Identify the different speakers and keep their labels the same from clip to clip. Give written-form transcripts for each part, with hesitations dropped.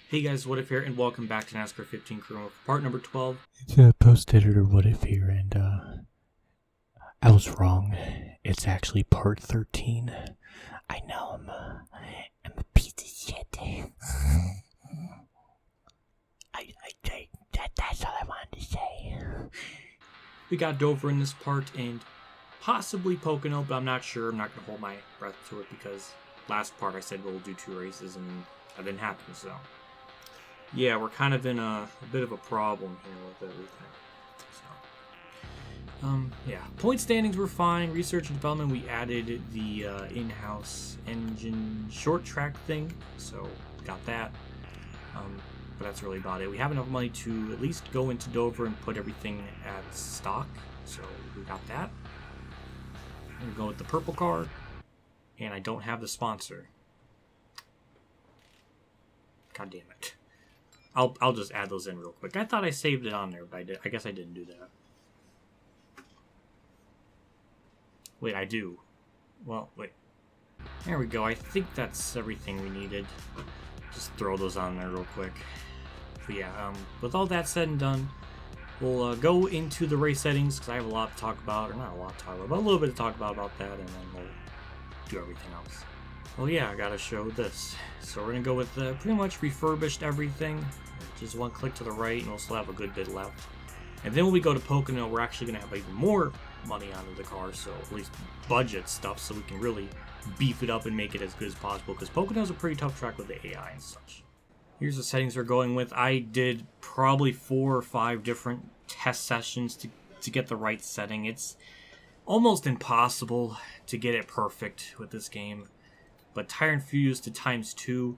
Speaker 1: Hey guys, What If here, and welcome back to NASCAR 15 Crew part number 12.
Speaker 2: It's a post-editor What If here, and I was wrong. It's actually part 13. I know I'm a piece of shit. That's all I wanted to say.
Speaker 1: We got Dover in this part, and possibly Pocono, but I'm not sure. I'm not going to hold my breath to it, because last part I said we'll do 2 races, and that didn't happen, so... yeah, we're kind of in a bit of a problem here with everything. So, yeah. Point standings were fine. Research and development, we added the in-house engine short track thing, so got that. But that's really about it. We have enough money to at least go into Dover and put everything at stock, so we got that. We're going with the purple car, and I don't have the sponsor. God damn it. I'll just add those in real quick. I thought I saved it on there, but I guess I didn't do that. Wait, I do. Well, wait. There we go. I think that's everything we needed. Just throw those on there real quick. But yeah, with all that said and done, we'll go into the race settings, because I have a lot to talk about. Or not a lot to talk about, but a little bit to talk about that, and then we'll do everything else. Well, yeah, I gotta show this. So we're gonna go with pretty much refurbished everything. Just one click to the right, and we'll still have a good bit left. And then when we go to Pocono, we're actually gonna have even more money onto the car, so at least budget stuff, so we can really beef it up and make it as good as possible. Because Pocono's a pretty tough track with the AI and such. Here's the settings we're going with. I did probably 4 or 5 different test sessions to get the right setting. It's almost impossible to get it perfect with this game. But tire and fuel use to ×2,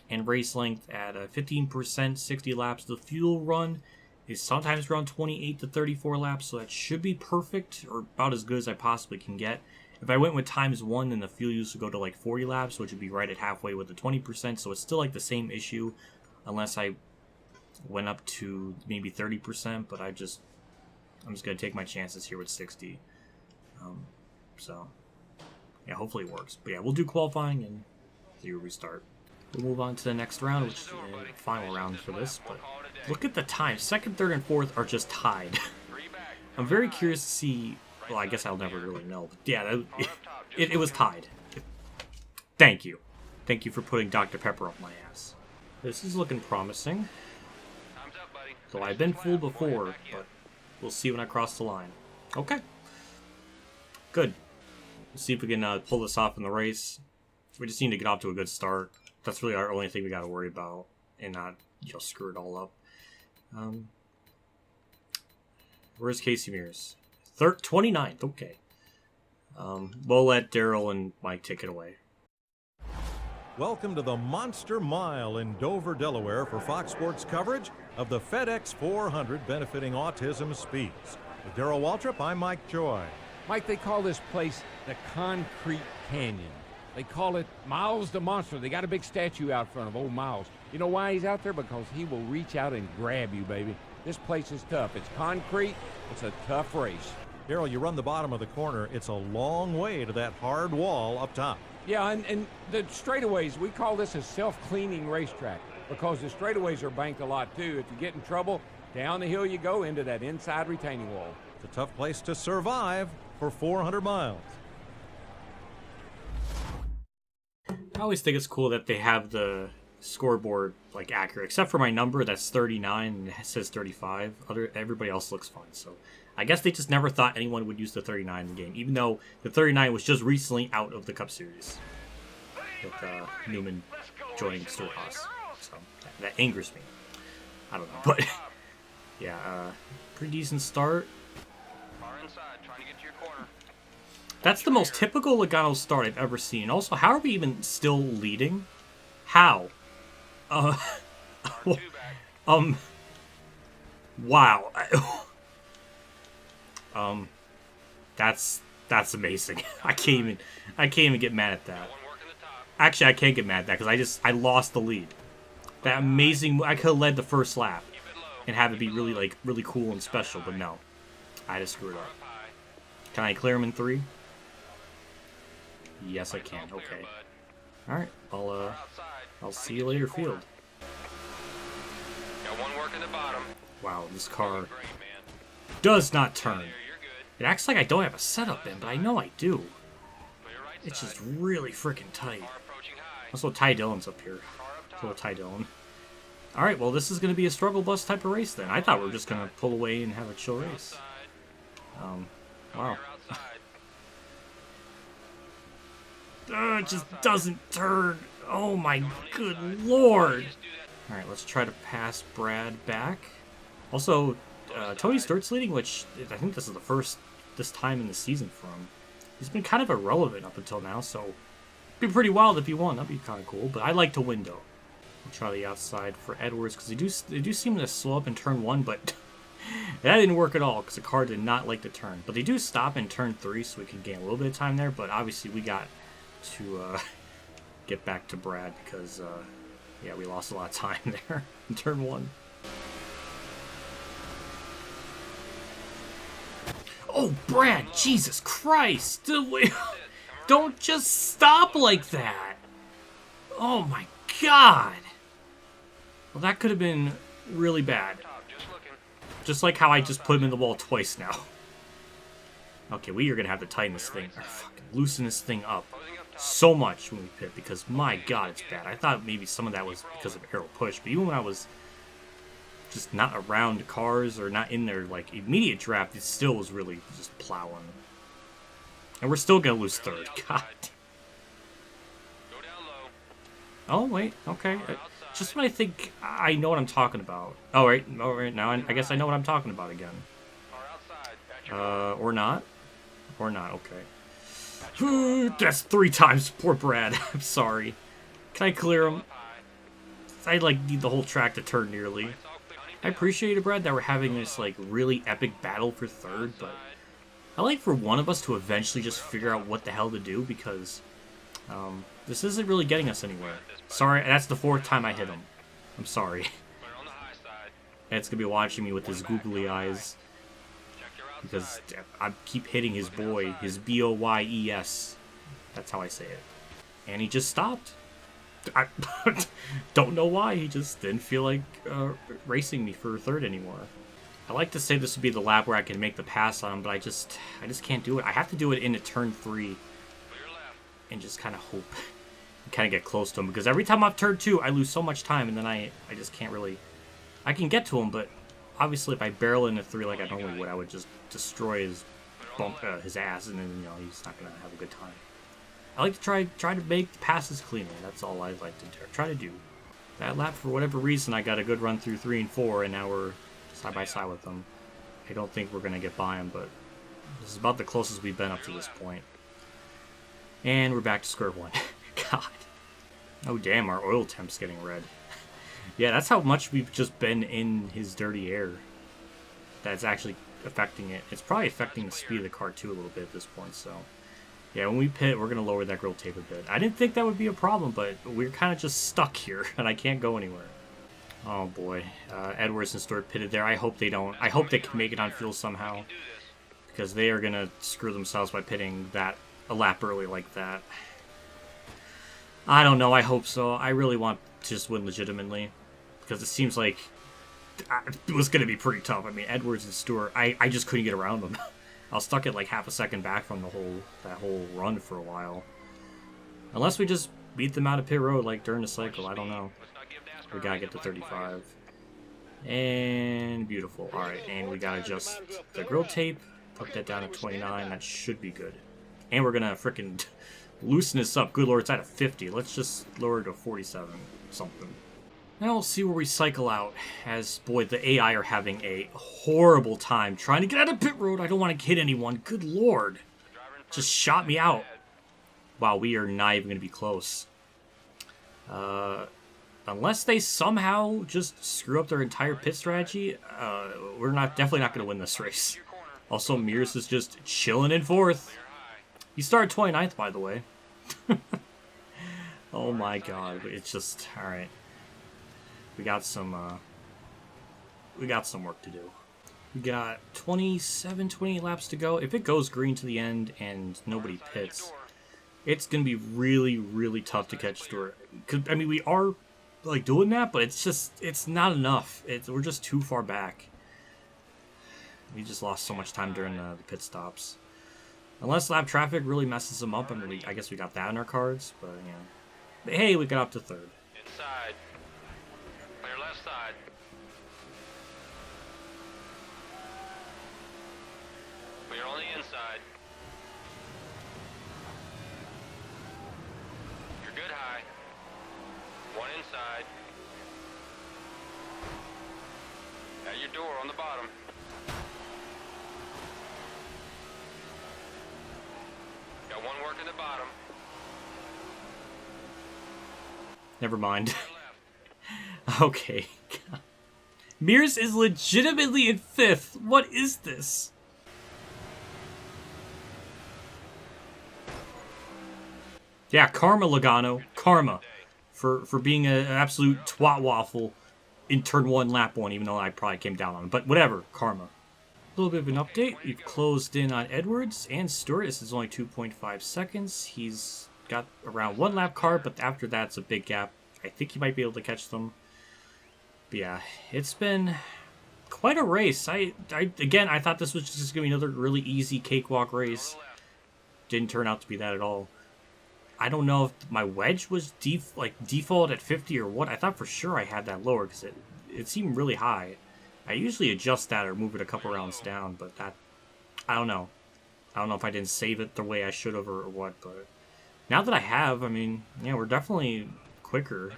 Speaker 1: and race length at 15%, 60 laps. The fuel run is sometimes around 28 to 34 laps, so that should be perfect, or about as good as I possibly can get. If I went with ×1, then the fuel use would go to like 40 laps, which would be right at halfway with the 20%, so it's still like the same issue, unless I went up to maybe 30%, but I'm just going to take my chances here with 60. So... yeah, hopefully it works. But yeah, we'll do qualifying and see where we start. We'll move on to the next round, which is the final round for this. But look at the time. 2nd, 3rd, and 4th are just tied. I'm very curious to see... well, I guess I'll never really know. But yeah, it was tied. Thank you. Thank you for putting Dr. Pepper up my ass. This is looking promising. So I've been fooled before, but we'll see when I cross the line. Okay. Good. We'll see if we can pull this off in the race. We just need to get off to a good start. That's really our only thing we got to worry about, and not, screw it all up. Where's Casey Mears? 29th. Okay. We'll let Daryl and Mike take it away.
Speaker 3: Welcome to the Monster Mile in Dover, Delaware, for Fox Sports coverage of the FedEx 400 benefiting Autism Speeds. With Daryl Waltrip, I'm Mike Joy.
Speaker 4: Mike, they call this place the Concrete Canyon. They call it Miles the Monster. They got a big statue out front of old Miles. You know why he's out there? Because he will reach out and grab you, baby. This place is tough. It's concrete. It's a tough race.
Speaker 3: Daryl, you run the bottom of the corner. It's a long way to that hard wall up top.
Speaker 4: Yeah, and the straightaways, we call this a self-cleaning racetrack because the straightaways are banked a lot, too. If you get in trouble, down the hill you go into that inside retaining wall.
Speaker 3: It's a tough place to survive for 400 miles.
Speaker 1: I always think it's cool that they have the scoreboard like accurate, except for my number that's 39 and it says 35. Everybody else looks fine. So I guess they just never thought anyone would use the 39 in the game, even though the 39 was just recently out of the Cup Series with Newman joining Stewart-Haas. So that angers me. I don't know, but yeah, pretty decent start. That's the most typical Logano start I've ever seen. Also, how are we even still leading? How? Wow. That's amazing. I can't even get mad at that. Actually, I can't get mad at that because I lost the lead. That amazing. I could have led the first lap and have it be really cool and special, but no, I just screwed up. Can I clear him in 3? Yes, I can. Okay. All right. I'll see you later, field. Wow, this car does not turn. It acts like I don't have a setup in, but I know I do. It's just really freaking tight. Also, Ty Dillon's up here. Little Ty Dillon. Alright, well, this is going to be a struggle bus type of race then. I thought we were just going to pull away and have a chill race. Wow. It just doesn't turn. Oh my good lord. Alright, let's try to pass Brad back. Also, Tony Stewart's leading, which I think this is this time in the season for him. He's been kind of irrelevant up until now, so it'd be pretty wild if he won. That'd be kind of cool, but I like to win, though. I'll try the outside for Edwards, because they do seem to slow up in turn 1, but that didn't work at all, because the car did not like to turn. But they do stop in turn 3, so we can gain a little bit of time there, but obviously we got to get back to Brad, because, yeah, we lost a lot of time there in turn 1. Oh, Brad, Jesus Christ! Don't just stop like that! Oh my god! Well, that could have been really bad. Just like how I just put him in the wall twice now. Okay, we are gonna have to tighten this thing, or fucking loosen this thing up so much when we pit, because my god, it's bad. I thought maybe some of that was because of aero push, but even when I was just not around cars or not in their like immediate draft, it still was really just plowing. And we're still gonna lose third. God. Oh wait, okay. Just when I think I know what I'm talking about. Oh right, now I guess I know what I'm talking about again. Or not, okay. That's 3 times. Poor Brad. I'm sorry. Can I clear him? I like need the whole track to turn nearly. I appreciate it, Brad, that we're having this like really epic battle for third, but I like for one of us to eventually just figure out what the hell to do, because this isn't really getting us anywhere. Sorry, that's the 4th time I hit him. I'm sorry. Ed's gonna be watching me with his googly eyes, because I keep hitting his boy, his B-O-Y-E-S. That's how I say it. And he just stopped. I don't know why. He just didn't feel like racing me for third anymore. I like to say this would be the lap where I can make the pass on him, but I just can't do it. I have to do it into turn 3 and just kind of hope and kind of get close to him, because every time I've turned 2, I lose so much time, and then I just can't really. I can get to him, but obviously if I barrel into 3 like I normally would, I would just destroy his ass, and then he's not gonna have a good time. I like to try to make the passes cleaner. That's all I like to try to do. That lap, for whatever reason, I got a good run through 3 and 4, and now we're side by side with them. I don't think we're gonna get by him, but this is about the closest we've been up to this point. And we're back to square 1. God. Oh damn, our oil temp's getting red. Yeah, that's how much we've just been in his dirty air. That's actually affecting it. It's probably affecting the speed of the car too a little bit at this point, so. Yeah, when we pit, we're going to lower that grill tape a bit. I didn't think that would be a problem, but we're kind of just stuck here, and I can't go anywhere. Oh, boy. Edwards and Stewart pitted there. I hope they don't. I hope they can make it on fuel somehow, because they are going to screw themselves by pitting a lap early like that. I don't know. I hope so. I really want to just win legitimately, because it seems like it was going to be pretty tough. I mean, Edwards and Stewart, I just couldn't get around them. I was stuck at like half a second back from that whole run for a while. Unless we just beat them out of pit road like during the cycle, I don't know. We gotta get to 35. And beautiful. Alright, and we gotta adjust the grill tape. Put that down to 29. That should be good. And we're gonna frickin' loosen this up. Good lord, it's at a 50. Let's just lower it to 47 something. Now we'll see where we cycle out, as, boy, the AI are having a horrible time trying to get out of pit road. I don't want to hit anyone. Good lord. Just shot me out. Wow, we are not even going to be close. Unless they somehow just screw up their entire pit strategy, we're definitely not going to win this race. Also, Mears is just chilling in 4th. He started 29th, by the way. Oh my god, it's just, alright. We got some work to do. We got 28 laps to go. If it goes green to the end and nobody pits, it's going to be really, really tough to catch Stewart. I mean, we are like doing that, but it's not enough. We're just too far back. We just lost so much time during the pit stops. Unless lap traffic really messes them up, I mean, I guess we got that in our cards, but yeah. But hey, we got up to third.
Speaker 5: Inside. Clear left side. Clear on the inside. You're good high. One inside. At your door on the bottom. Got one working the bottom.
Speaker 1: Never mind. Okay. Mears is legitimately in 5th. What is this? Yeah, karma, Logano. Karma. For being an absolute twat waffle in turn 1, lap 1, even though I probably came down on him. But whatever, karma. A little bit of an update. We've closed in on Edwards and Stewart. This is only 2.5 seconds. He's got around 1 lap car, but after that's a big gap. I think he might be able to catch them. But yeah, it's been quite a race. Again, I thought this was just going to be another really easy cakewalk race. Didn't turn out to be that at all. I don't know if my wedge was default at 50 or what. I thought for sure I had that lower because it seemed really high. I usually adjust that or move it a couple rounds down, but that, I don't know. I don't know if I didn't save it the way I should have or what, but now that I have, I mean, yeah, we're definitely quicker.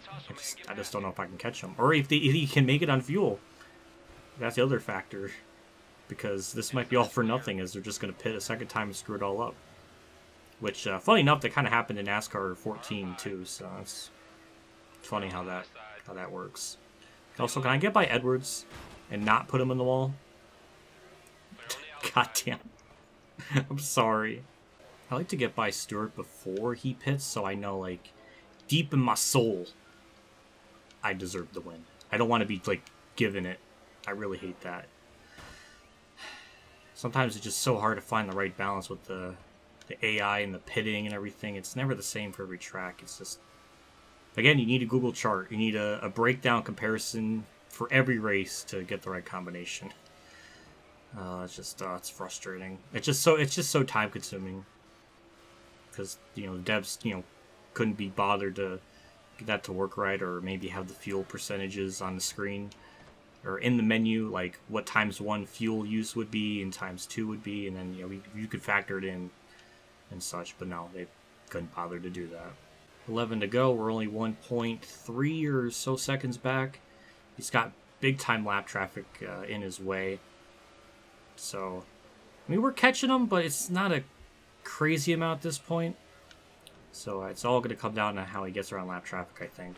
Speaker 1: I just don't know if I can catch him. Or if he can make it on fuel. That's the other factor. Because this might be all for nothing as they're just going to pit a second time and screw it all up. Which, funny enough, that kind of happened in NASCAR 14 too, so it's funny how that works. Also, can I get by Edwards and not put him in the wall? God damn. I'm sorry. I like to get by Stewart before he pits, so I know, like, deep in my soul, I deserve the win. I don't want to be, like, given it. I really hate that. Sometimes it's just so hard to find the right balance with the AI and the pitting and everything. It's never the same for every track. It's just, again, you need a Google chart. You need a breakdown comparison for every race to get the right combination. It's just it's frustrating. It's just so time consuming because the devs couldn't be bothered to get that to work right, or maybe have the fuel percentages on the screen or in the menu, like what ×1 fuel use would be and ×2 would be, and then you could factor it in and such, but no, they couldn't bother to do that. 11 to go. We're only 1.3 or so seconds back. He's got big time lap traffic in his way. So, I mean, we're catching him, but it's not a crazy amount at this point. So it's all going to come down to how he gets around lap traffic, I think.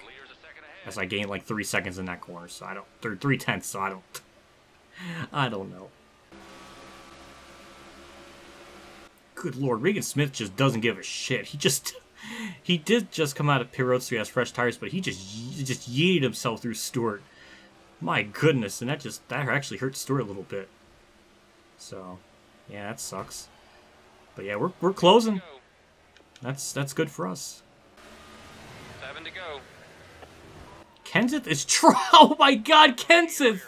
Speaker 1: As I gain like 3 seconds in that corner, so I don't, 3 tenths, so I don't know. Good lord, Regan Smith just doesn't give a shit. He did just come out of pit road, so he has fresh tires, but he just yeeted himself through Stewart. My goodness, and that actually hurt Stewart a little bit. So, yeah, that sucks. But yeah, we're closing. That's good for us.
Speaker 5: 7 to go.
Speaker 1: Kenseth is oh my god, Kenseth!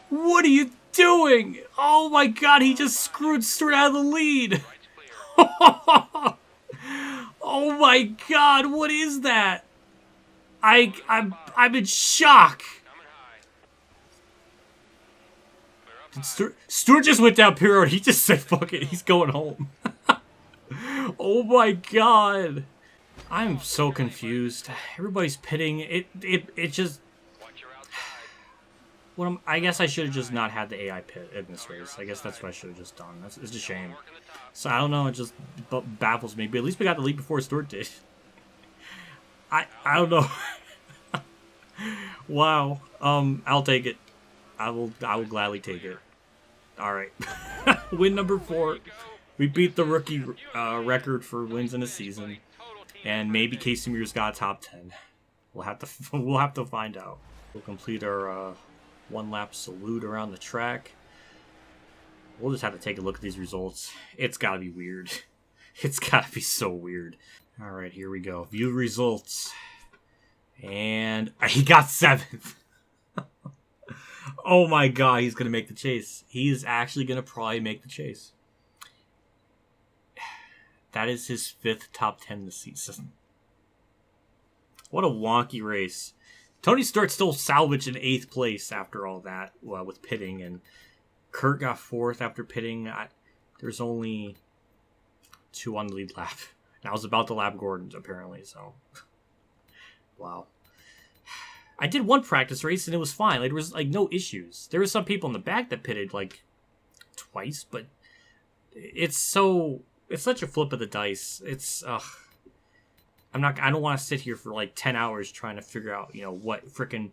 Speaker 1: What are you doing? Oh my god, he just screwed Stewart out of the lead. Oh my god, what is that? I'm in shock. Stewart just went down pit road. He just said, fuck it, he's going home. Oh my god. I'm so confused. Everybody's pitting. It just... I guess I should have just not had the AI pit in this race. I guess that's what I should have just done. It's a shame. So I don't know, it just baffles me. But at least we got the lead before Stewart did. I don't know. Wow. I'll take it. I will gladly take it. Alright. Win number 4. We beat the rookie record for wins in a season. And maybe Casey Mears got top 10. We'll have to find out. We'll complete our 1 lap salute around the track. We'll just have to take a look at these results. It's gotta be weird. It's gotta be so weird. Alright, here we go. View results. And he got 7th. Oh my god, he's going to make the chase. He is actually going to probably make the chase. That is his 5th top 10 this season. What a wonky race. Tony Stewart still salvaged an 8th place after all that, well, with pitting, and Kurt got 4th after pitting. There's only 2 on the lead lap. And I was about to lap Gordon's, apparently, so... Wow. I did one practice race, and it was fine. Like, there was, like, no issues. There were some people in the back that pitted, like, twice, but it's such a flip of the dice. It's, I don't want to sit here for, like, 10 hours trying to figure out, you know, what frickin'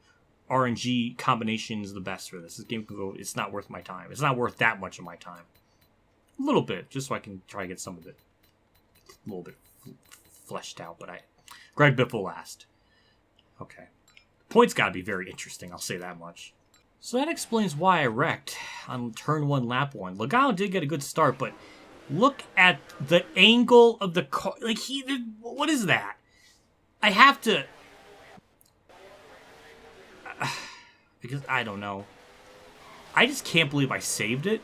Speaker 1: RNG combination is the best for this. This game can go, it's not worth my time. It's not worth that much of my time. A little bit, just so I can try to get some of it a little bit fleshed out, but Greg Biffle last. Okay. Points gotta be very interesting, I'll say that much. So that explains why I wrecked on turn 1, lap 1. Logano did get a good start, but look at the angle of the car. Like, what is that? I have to... because, I don't know. I just can't believe I saved it.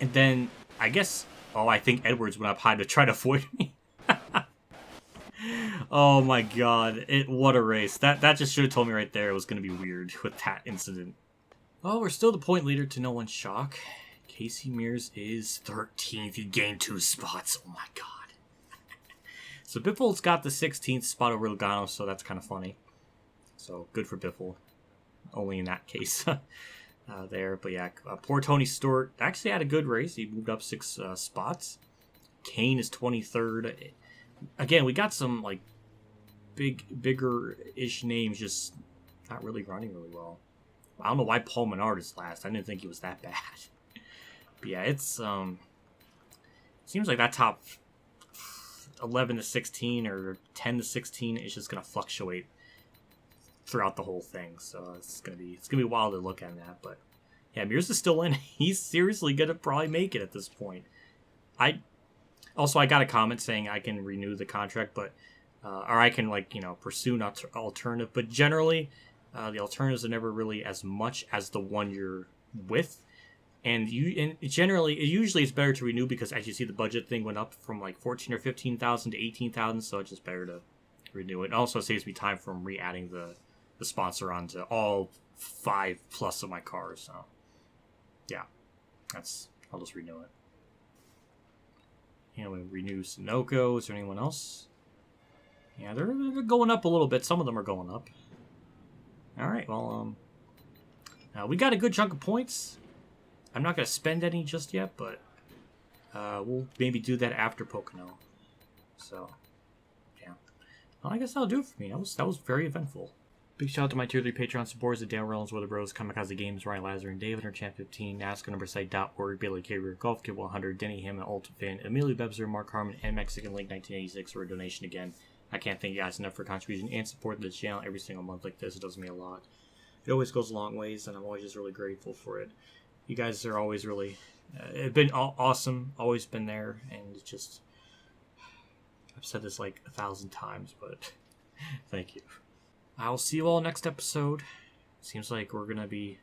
Speaker 1: And then, I guess... Oh, I think Edwards went up high to try to avoid me. Oh my god. What a race. That just should have told me right there it was going to be weird with that incident. Well, we're still the point leader to no one's shock. Casey Mears is 13th. He gained 2 spots. Oh my god. So Biffle's got the 16th spot over Logano, so that's kind of funny. So good for Biffle. Only in that case. There. But yeah, poor Tony Stewart actually had a good race. He moved up 6 spots. Kane is 23rd. Again, we got some like bigger-ish names just not really running really well. I don't know why Paul Menard is last. I didn't think he was that bad. But yeah, it's seems like that top 11 to 16 or 10 to 16 is just gonna fluctuate throughout the whole thing. So it's gonna be wild to look at that. But yeah, Mears is still in. He's seriously gonna probably make it at this point. I got a comment saying I can renew the contract, but or I can pursue an alternative. But generally, the alternatives are never really as much as the one you're with. And usually it's better to renew because, as you see, the budget thing went up from like 14 or 15,000 to 18,000, so it's just better to renew it. It also saves me time from re-adding the sponsor onto all 5+ of my cars. So yeah, I'll just renew it. We renew Sunoco. Is there anyone else? Yeah, they're going up a little bit. Some of them are going up. All right, well, we got a good chunk of points. I'm not going to spend any just yet, but we'll maybe do that after Pocono. So, yeah. Well, I guess that'll do it for me. That was very eventful. Big shout out to my Tier 3 Patreon supporters at Dale Reynolds, Weather Bros, Kamikazegames, Ronnie Lazzarine, David, Champ 15, NASCAR Bailey Career, Golf Kid 100, DennyHamlinUltimateFan, EmilioBebzer, Mark Harman, and Mexican Link 1986 for a donation again. I can't thank you guys enough for contribution and support this channel every single month like this. It does me a lot. It always goes a long ways, and I'm always just really grateful for it. You guys are always really, it's been awesome, always been there, and it's just, I've said this like 1,000 times, but thank you. I'll see you all next episode. Seems like we're going to be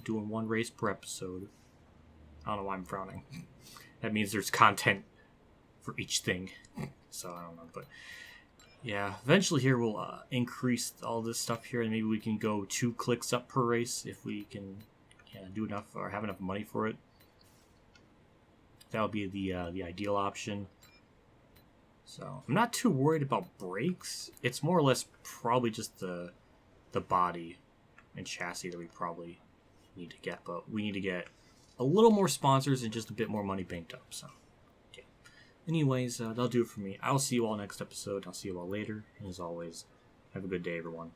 Speaker 1: doing 1 race per episode. I don't know why I'm frowning. That means there's content for each thing. So I don't know, but yeah, eventually here we'll increase all this stuff here, and maybe we can go 2 clicks up per race if we can do enough or have enough money for it. That would be the ideal option. So I'm not too worried about brakes. It's more or less probably just the body and chassis that we probably need to get, but we need to get a little more sponsors and just a bit more money banked up. So okay. Anyways, that'll do it for me. I'll see you all next episode. I'll see you all later, and as always, have a good day, everyone.